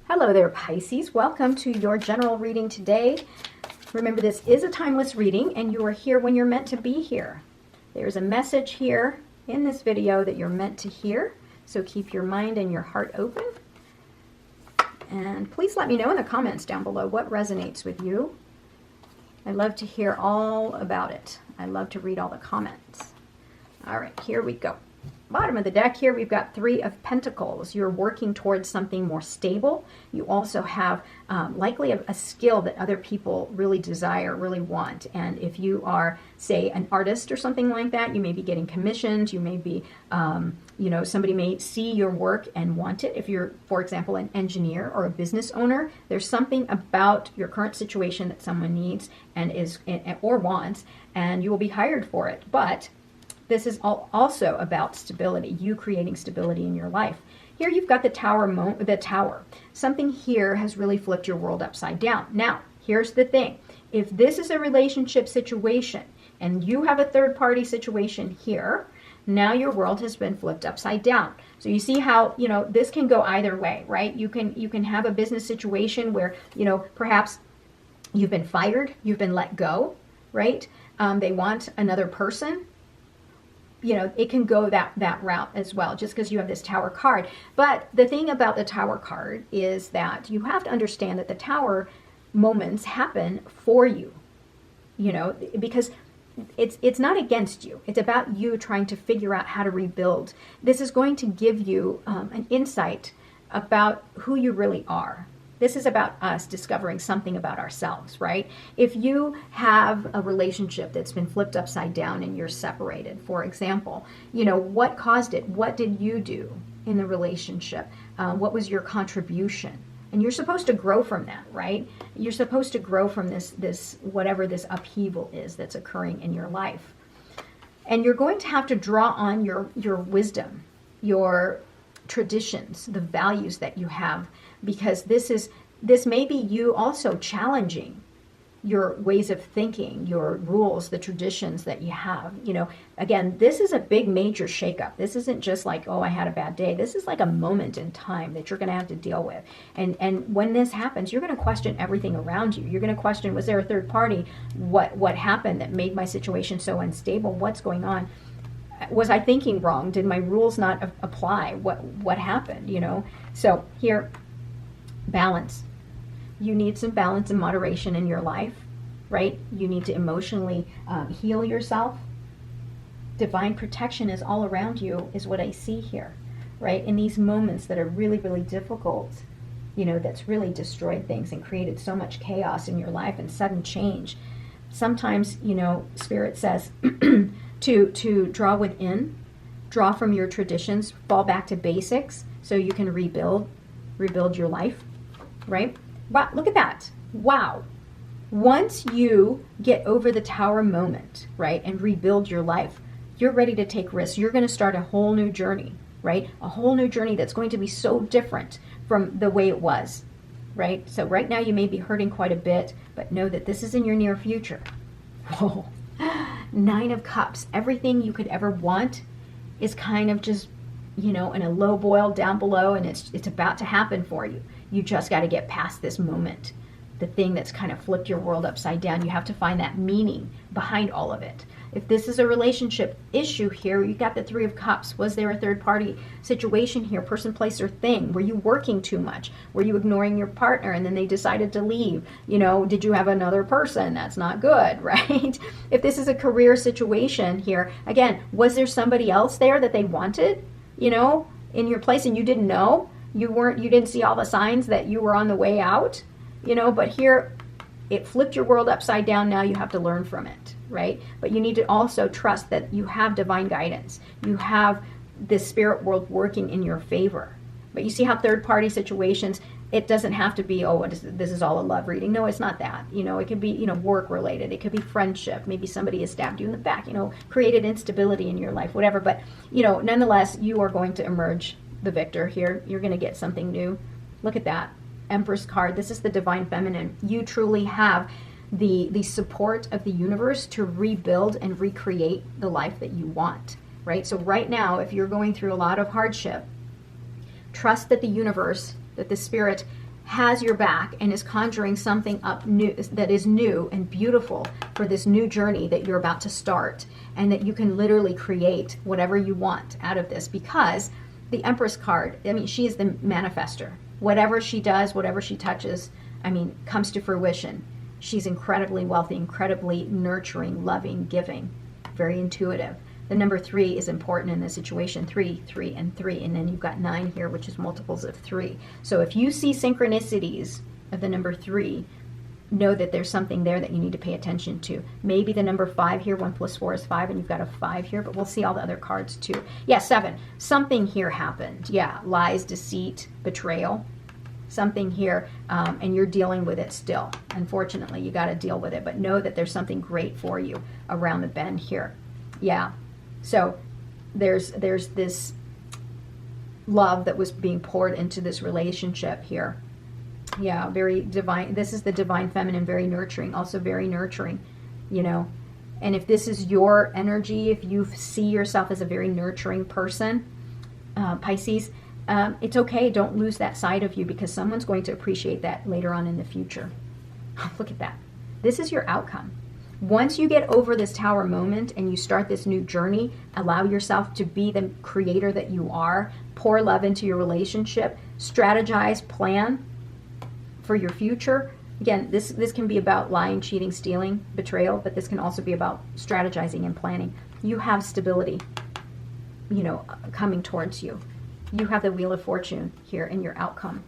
Hello there, Pisces. Welcome to your general reading today. Remember, this is a timeless reading, and you are here when you're meant to be here. There's a message here in this video that you're meant to hear, so keep your mind and your heart open. And please let me know in the comments down below what resonates with you. I love to hear all about it. I love to read all the comments. All right, here we go. Bottom of the deck here, we've got Three of Pentacles. You're working towards something more stable. You also have likely a skill that other people really desire, really want. And if you are, say, an artist or something like that, you may be getting commissioned. You may be, somebody may see your work and want it. If you're, for example, an engineer or a business owner, there's something about your current situation that someone needs and or wants, and you will be hired for it. But this is also about stability, you creating stability in your life. Here you've got the tower. Something here has really flipped your world upside down. Now, here's the thing. If this is a relationship situation and you have a third-party situation here, now your world has been flipped upside down. So you see how, this can go either way, right? You can have a business situation where, perhaps you've been fired, you've been let go, right? They want another person. It can go that route as well, just because you have this Tower card. But the thing about the Tower card is that you have to understand that the Tower moments happen for you, because it's not against you. It's about you trying to figure out how to rebuild. This is going to give you an insight about who you really are. This is about us discovering something about ourselves, right? If you have a relationship that's been flipped upside down and you're separated, for example, what caused it? What did you do in the relationship? What was your contribution? And you're supposed to grow from that, right? You're supposed to grow from this whatever this upheaval is that's occurring in your life. And you're going to have to draw on your wisdom, your traditions, the values that you have, because this may be you also challenging your ways of thinking, your rules, the traditions that you have. Again, this is a big major shakeup. This isn't just like, oh, I had a bad day. This is like a moment in time that you're going to have to deal with. And when this happens, you're going to question everything around you. You're going to question, was there a third party? What happened that made my situation so unstable? What's going on? Was I thinking wrong? Did my rules not apply? What happened? So here, balance. You need some balance and moderation in your life, right? You need to emotionally heal yourself. Divine protection is all around you, is what I see here, right? In these moments that are really, really difficult, that's really destroyed things and created so much chaos in your life and sudden change. Sometimes, Spirit says to draw within, draw from your traditions, fall back to basics so you can rebuild your life, right? Wow, look at that. Wow. Once you get over the Tower moment, right, and rebuild your life, you're ready to take risks. You're going to start a whole new journey, right? A whole new journey that's going to be so different from the way it was, right? So right now you may be hurting quite a bit, but know that this is in your near future. Whoa. Nine of Cups. Everything you could ever want is kind of just, in a low boil down below, and it's about to happen for you. You just got to get past this moment, the thing that's kind of flipped your world upside down. You have to find that meaning behind all of it. If this is a relationship issue here, you got the Three of Cups. Was there a third party situation here? Person, place, or thing? Were you working too much? Were you ignoring your partner and then they decided to leave? Did you have another person? That's not good, right? If this is a career situation here, again, was there somebody else there that they wanted, in your place and you didn't know? You didn't see all the signs that you were on the way out, but here it flipped your world upside down. Now you have to learn from it, right? But you need to also trust that you have divine guidance. You have this spirit world working in your favor. But you see how third party situations, it doesn't have to be, oh, this is all a love reading. No, it's not that. It could be, work related. It could be friendship. Maybe somebody has stabbed you in the back, created instability in your life, whatever. But, nonetheless, you are going to emerge the victor here. You're going to get something new. Look at that. Empress card. This is the divine feminine. You truly have the support of the universe to rebuild and recreate the life that you want, right? So right now, if you're going through a lot of hardship, trust that the universe, that the spirit has your back and is conjuring something up new that is new and beautiful for this new journey that you're about to start, and that you can literally create whatever you want out of this, because the Empress card, I mean, she is the manifester. Whatever she does, whatever she touches, I mean, comes to fruition. She's incredibly wealthy, incredibly nurturing, loving, giving, very intuitive. The number 3 is important in this situation. 3, 3, and 3. And then you've got 9 here, which is multiples of 3. So if you see synchronicities of the number 3, know that there's something there that you need to pay attention to. Maybe the number 5 here, 1 plus 4 is 5, and you've got a 5 here, but we'll see all the other cards too. Yeah, 7. Something here happened. Yeah, lies, deceit, betrayal. Something here, and you're dealing with it still. Unfortunately, you got to deal with it, but know that there's something great for you around the bend here. Yeah. So there's this love that was being poured into this relationship here. Yeah, very divine. This is the divine feminine, very nurturing, also very nurturing, you know. And if this is your energy, if you see yourself as a very nurturing person, Pisces, it's okay. Don't lose that side of you, because someone's going to appreciate that later on in the future. Look at that. This is your outcome. Once you get over this Tower moment and you start this new journey, allow yourself to be the creator that you are. Pour love into your relationship. Strategize, plan for your future. Again, this can be about lying, cheating, stealing, betrayal, but this can also be about strategizing and planning. You have stability, you know, coming towards you. You have the Wheel of Fortune here in your outcome,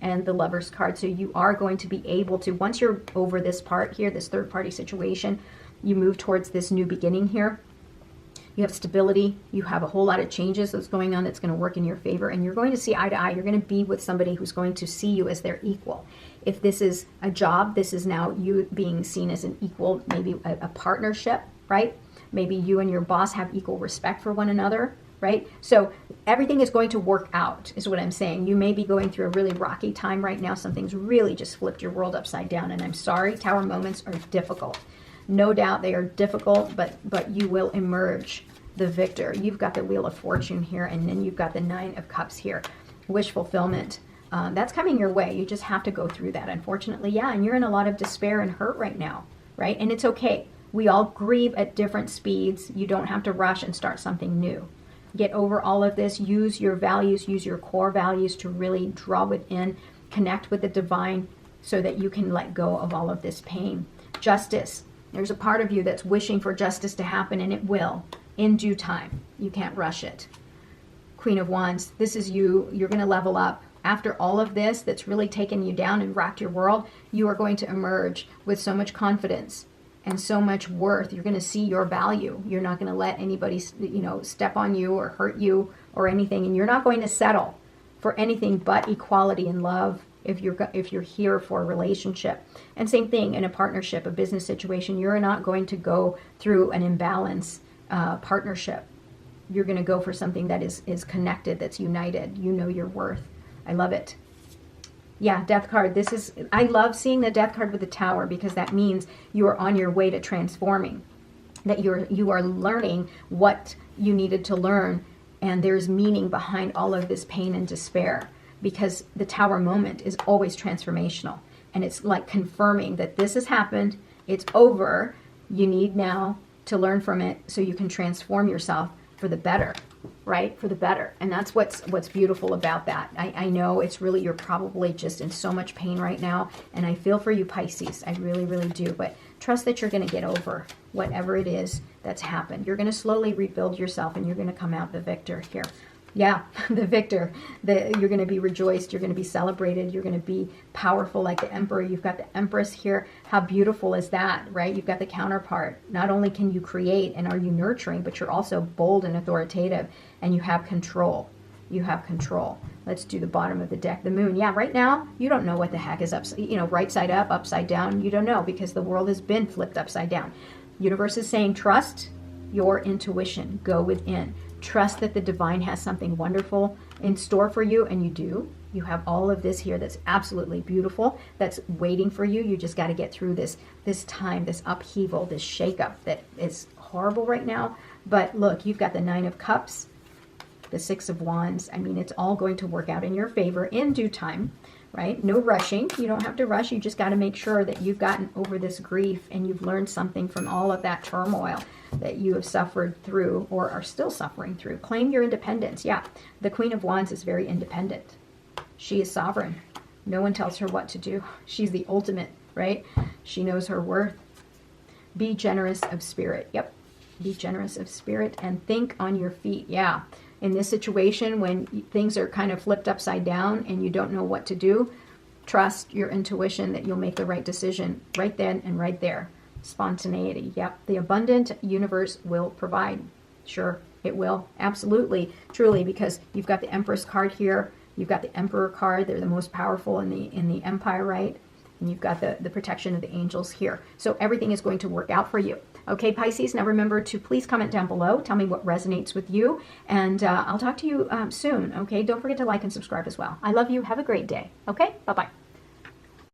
and the Lover's card. So you are going to be able to, once you're over this part here, this third party situation, you move towards this new beginning here. You have stability. You have a whole lot of changes that's going on that's going to work in your favor, and you're going to see eye to eye. You're going to be with somebody who's going to see you as their equal. If this is a job, this is now you being seen as an equal, maybe a partnership, right? Maybe you and your boss have equal respect for one another, right? So everything is going to work out, is what I'm saying. You may be going through a really rocky time right now. Something's really just flipped your world upside down, and I'm sorry. Tower moments are difficult. No doubt they are difficult, but you will emerge the victor. You've got the Wheel of Fortune here, and then you've got the 9 of Cups here. Wish fulfillment. That's coming your way. You just have to go through that, unfortunately. Yeah, and you're in a lot of despair and hurt right now, right? And it's okay. We all grieve at different speeds. You don't have to rush and start something new. Get over all of this. Use your values, use your core values to really draw within, connect with the divine so that you can let go of all of this pain. Justice. There's a part of you that's wishing for justice to happen, and it will in due time. You can't rush it. Queen of Wands. This is you. You're going to level up. After all of this that's really taken you down and rocked your world, you are going to emerge with so much confidence and so much worth. You're going to see your value. You're not going to let anybody, you know, step on you or hurt you or anything. And you're not going to settle for anything but equality and love if you're here for a relationship. And same thing in a partnership, a business situation. You're not going to go through an imbalance partnership. You're going to go for something that is connected, that's united. You know your worth. I love it. Yeah, Death card. I love seeing the Death card with the Tower, because that means you are on your way to transforming. That you are learning what you needed to learn, and there's meaning behind all of this pain and despair, because the Tower moment is always transformational, and it's like confirming that this has happened, it's over, you need now to learn from it so you can transform yourself for the better, right? For the better. And that's what's beautiful about that. I know it's really, you're probably just in so much pain right now, and I feel for you, Pisces. I really, really do. But trust that you're going to get over whatever it is that's happened. You're going to slowly rebuild yourself, and you're going to come out the victor here. Yeah, the victor. You're going to be rejoiced. You're going to be celebrated. You're going to be powerful like the Emperor. You've got the Empress here. How beautiful is that, right? You've got the counterpart. Not only can you create and are you nurturing, but you're also bold and authoritative, and you have control. You have control. Let's do the bottom of the deck. The Moon. Yeah, right now, you don't know what the heck is right side up, upside down. You don't know, because the world has been flipped upside down. Universe is saying, trust your intuition. Go within. Trust that the divine has something wonderful in store for you, and you do. You have all of this here that's absolutely beautiful, that's waiting for you. You just got to get through this time, this upheaval, this shakeup that is horrible right now. But look, you've got the 9 of Cups, the 6 of Wands. I mean, it's all going to work out in your favor in due time. right? No rushing. You don't have to rush. You just got to make sure that you've gotten over this grief and you've learned something from all of that turmoil that you have suffered through or are still suffering through. Claim your independence. Yeah, the Queen of Wands is very independent. She is sovereign. No one tells her what to do. She's the ultimate, right? She knows her worth. Be generous of spirit. Yep. Be generous of spirit and think on your feet. Yeah. In this situation, when things are kind of flipped upside down and you don't know what to do, trust your intuition that you'll make the right decision right then and right there. Spontaneity. Yep. The abundant universe will provide. Sure, it will. Absolutely. Truly, because you've got the Empress card here. You've got the Emperor card. They're the most powerful in the empire, right? And you've got the protection of the angels here. So everything is going to work out for you. Okay, Pisces, now remember to please comment down below. Tell me what resonates with you. And I'll talk to you soon, okay? Don't forget to like and subscribe as well. I love you. Have a great day. Okay, bye-bye.